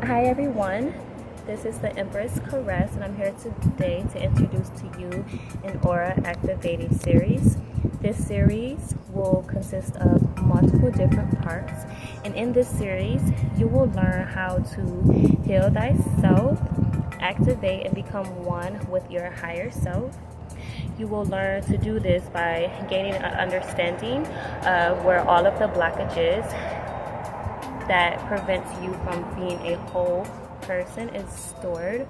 Hi everyone, this is the Empress Chakras, and I'm here today to introduce to you an aura activating series. This series will consist of multiple different parts, and in this series you will learn how to heal thyself, activate and become one with your higher self. You will learn to do this by gaining an understanding of where all of the blockages that prevents you from being a whole person is stored.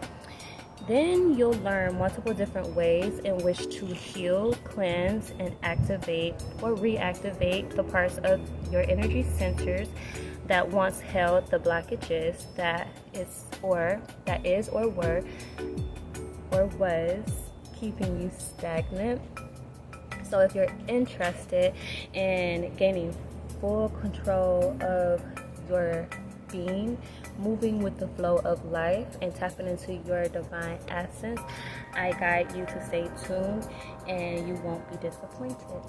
Then you'll learn multiple different ways in which to heal, cleanse, and activate or reactivate the parts of your energy centers that once held the blockages that was keeping you stagnant. So if you're interested in gaining full control of your being, moving with the flow of life, and tapping into your divine essence, I guide you to stay tuned and you won't be disappointed.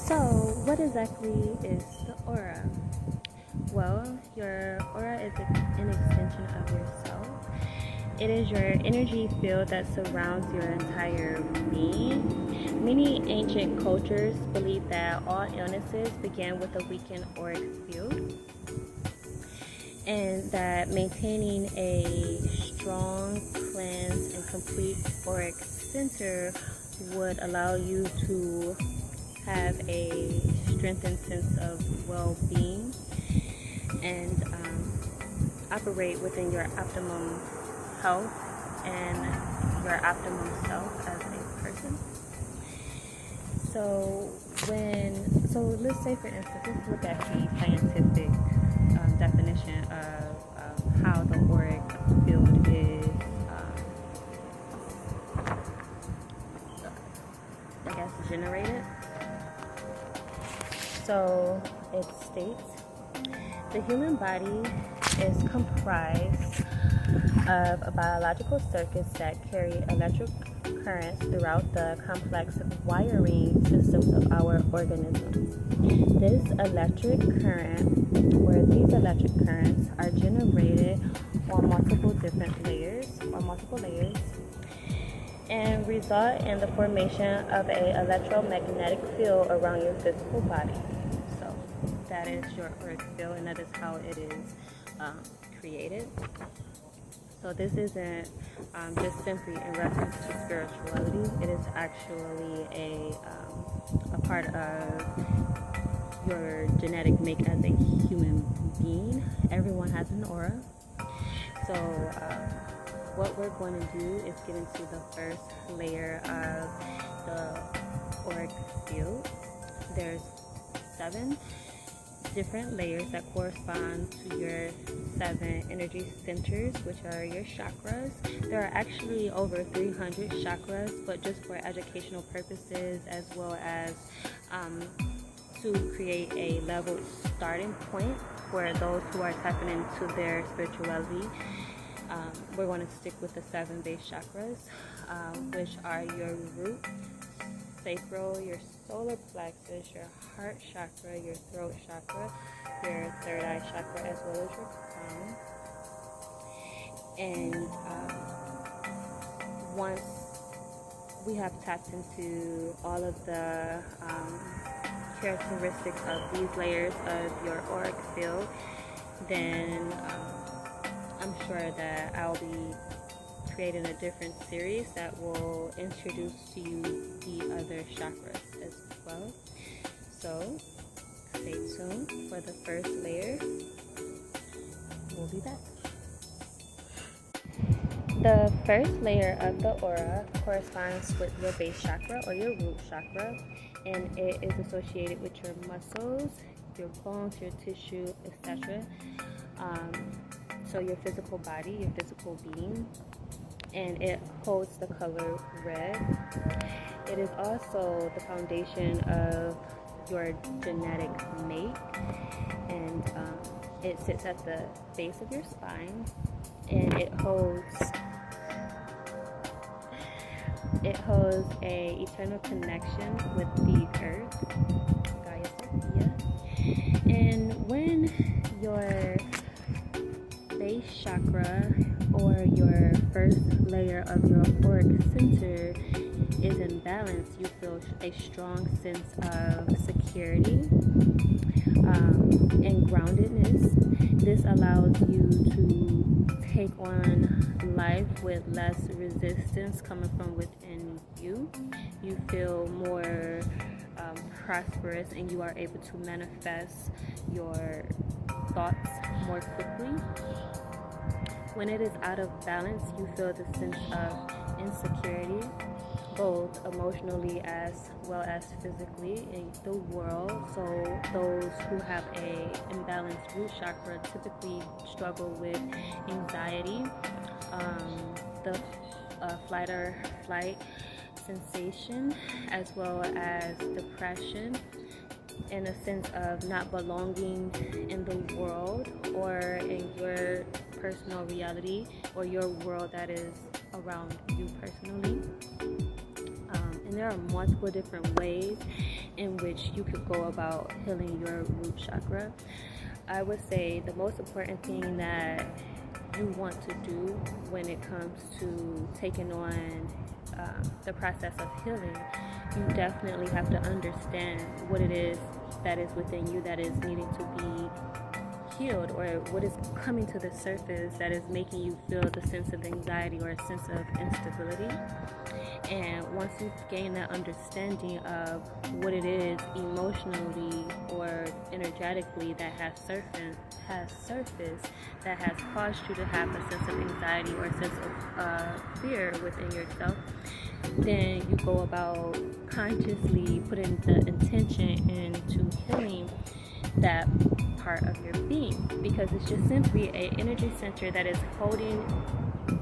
So, what exactly is the aura? Well, your aura is an extension of yourself. It is your energy field that surrounds your entire being. Many ancient cultures believe that all illnesses began with a weakened auric field, and that maintaining a strong, cleansed, and complete auric center would allow you to have a strengthened sense of well-being and operate within your optimum health and your optimum self as a person. So let's say, for instance, let's look at the scientific definition of how the auric field is, generated. So it states the human body is comprised of biological circuits that carry electric currents throughout the complex wiring systems of our organisms. These electric currents are generated on multiple layers, and result in the formation of an electromagnetic field around your physical body. So that is your auric field, and that is how it is created. So this isn't just simply in reference to spirituality. It is actually a part of your genetic make as a human being. Everyone has an aura. So what we're going to do is get into the first layer of the auric field. There's 7 different layers that correspond to your 7 energy centers, which are your chakras. There are actually over 300 chakras, but just for educational purposes, as well as to create a level starting point for those who are tapping into their spirituality, we're going to stick with the 7 base chakras, which are your root, sacral, your solar plexus, your heart chakra, your throat chakra, your third eye chakra, as well as your crown. And once we have tapped into all of the characteristics of these layers of your auric field, then I'm sure that I'll be creating a different series that will introduce to you the other chakras as well. So stay tuned for the first layer. We'll be back. The first layer of the aura corresponds with your base chakra or your root chakra, and it is associated with your muscles, your bones, your tissue, etc. So your physical body, your physical being, and it holds the color red. It is also the foundation of your genetic make, and it sits at the base of your spine, and it holds a eternal connection with the earth, Gaia Sophia, And when your base chakra, or your first layer of your auric center, is in balance, you feel a strong sense of security and groundedness. This allows you to take on life with less resistance coming from within you. You feel more prosperous, and you are able to manifest your thoughts more quickly. When it is out of balance, you feel the sense of insecurity, both emotionally as well as physically in the world. So those who have a imbalanced root chakra typically struggle with anxiety, the flight or flight sensation, as well as depression, and a sense of not belonging in the world or in your personal reality or your world that is around you personally. And there are multiple different ways in which you could go about healing your root chakra. I would say the most important thing that you want to do when it comes to taking on the process of healing, you definitely have to understand what it is that is within you that is needing to be healed, or what is coming to the surface that is making you feel the sense of anxiety or a sense of instability. And once you gain that understanding of what it is emotionally or energetically that has surfaced, that has caused you to have a sense of anxiety or a sense of fear within yourself, then you go about consciously putting the intention into healing that part of your being, because it's just simply an energy center that is holding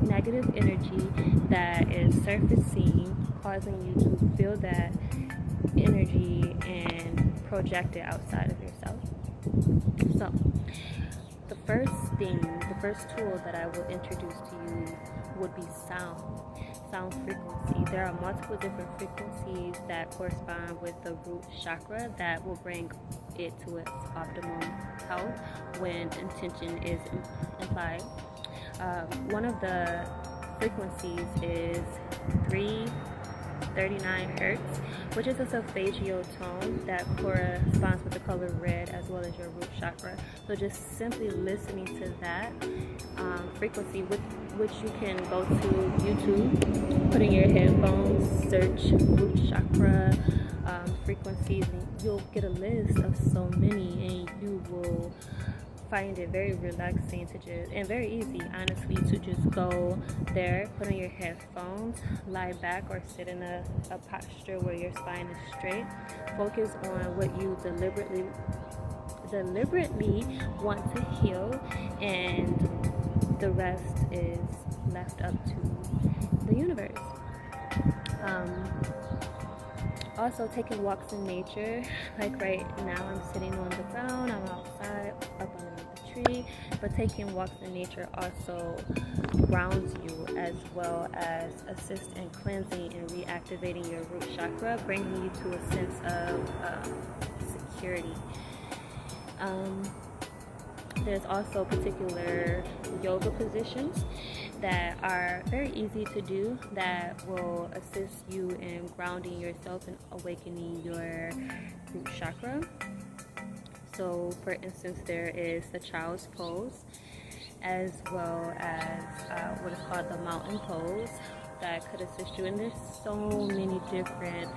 negative energy that is surfacing, causing you to feel that energy and project it outside of yourself. So the first tool that I will introduce to you would be sound frequency. There are multiple different frequencies that correspond with the root chakra that will bring it to its optimum health when intention is implied. One of the frequencies is 339 hertz, which is a solfeggio tone that corresponds with the color red as well as your root chakra. So just simply listening to that frequency, which you can go to YouTube, put in your headphones, search root chakra frequencies, and you'll get a list of so many, and you will find it very relaxing to just, and very easy, honestly, to just go there, put on your headphones, lie back or sit in a posture where your spine is straight. Focus on what you deliberately want to heal, and the rest is left up to the universe. Also, taking walks in nature, like right now I'm sitting on the ground, I'm outside up underneath the tree, but taking walks in nature also grounds you, as well as assists in cleansing and reactivating your root chakra, bringing you to a sense of security. There's also particular yoga positions that are very easy to do that will assist you in grounding yourself and awakening your root chakra. So, for instance, there is the child's pose, as well as what is called the mountain pose, that could assist you. And there's so many different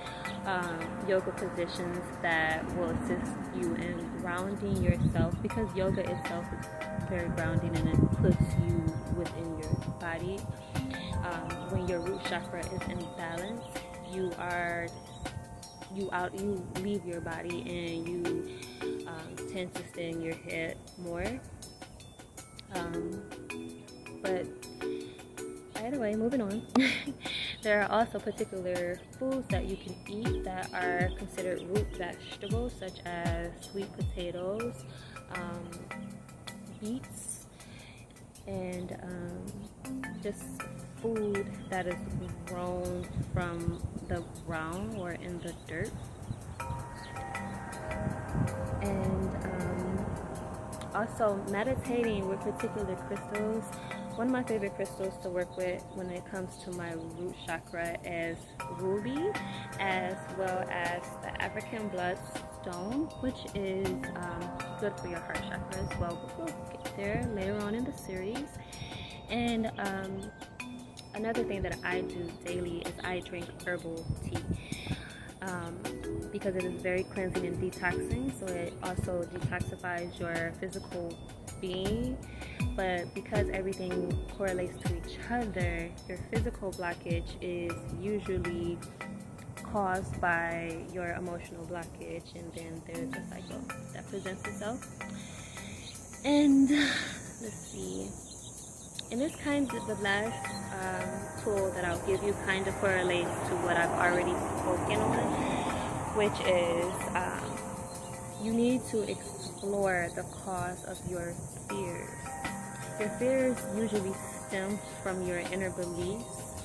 yoga positions that will assist you in grounding yourself, because yoga itself is very grounding and it puts you within your body. When your root chakra is in balance, you leave your body, and you tend to stay in your head more. But either way, moving on. There are also particular foods that you can eat that are considered root vegetables, such as sweet potatoes, beets, and just food that is grown from the ground or in the dirt. And Also, meditating with particular crystals. One of my favorite crystals to work with when it comes to my root chakra is ruby, as well as the African bloodstone, which is good for your heart chakra as well. But we'll get there later on in the series. And another thing that I do daily is I drink herbal tea. Because it is very cleansing and detoxing, so it also detoxifies your physical being. But because everything correlates to each other, your physical blockage is usually caused by your emotional blockage, and then there's a cycle that presents itself. And let's see. And this kind of the last tool that I'll give you kind of correlates to what I've already spoken on, which is you need to explore the cause of your fears. Your fears usually stem from your inner beliefs,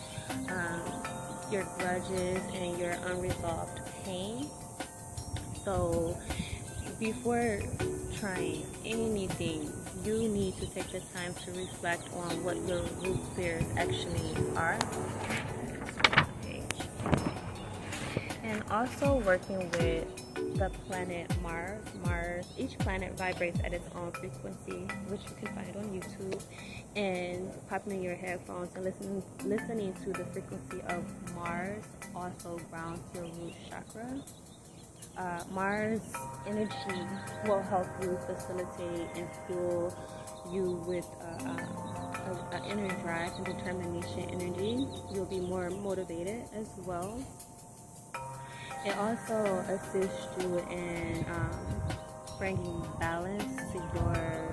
your grudges, and your unresolved pain. So before trying anything, you need to take the time to reflect on what your root fears actually are. And also working with the planet Mars. Each planet vibrates at its own frequency, which you can find on YouTube. And popping in your headphones and listening to the frequency of Mars also grounds your root chakra. Mars energy will help you facilitate and fuel you with an inner drive and determination energy. You'll be more motivated as well. It also assists you in bringing balance to your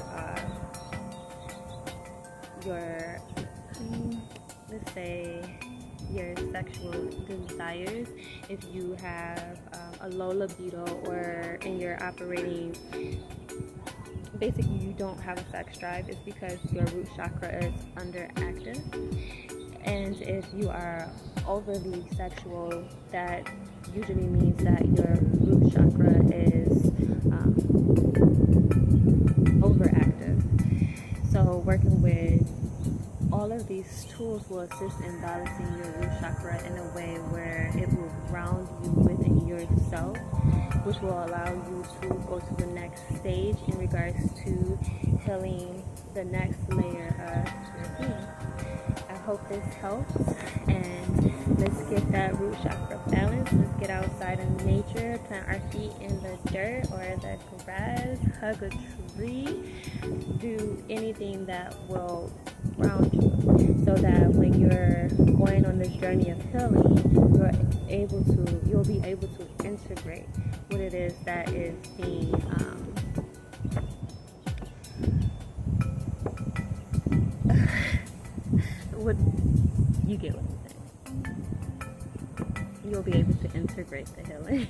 let's say your sexual desires. If you have a low libido, or in your operating, basically you don't have a sex drive, it's because your root chakra is underactive. And if you are overly sexual, that usually means that your root chakra is overactive. So working with all of these tools will assist in balancing your root chakra in a way where it will ground you within yourself, which will allow you to go to the next stage in regards to healing the next layer of your being. I hope this helps, and let's get that root chakra balance. Let's get outside in nature, plant our feet in the dirt or the grass, hug a tree, do anything that will ground you, so that when you're going on this journey of healing, you'll be able to integrate what it is that is being what you get what I'm saying. You'll be able to integrate the healing.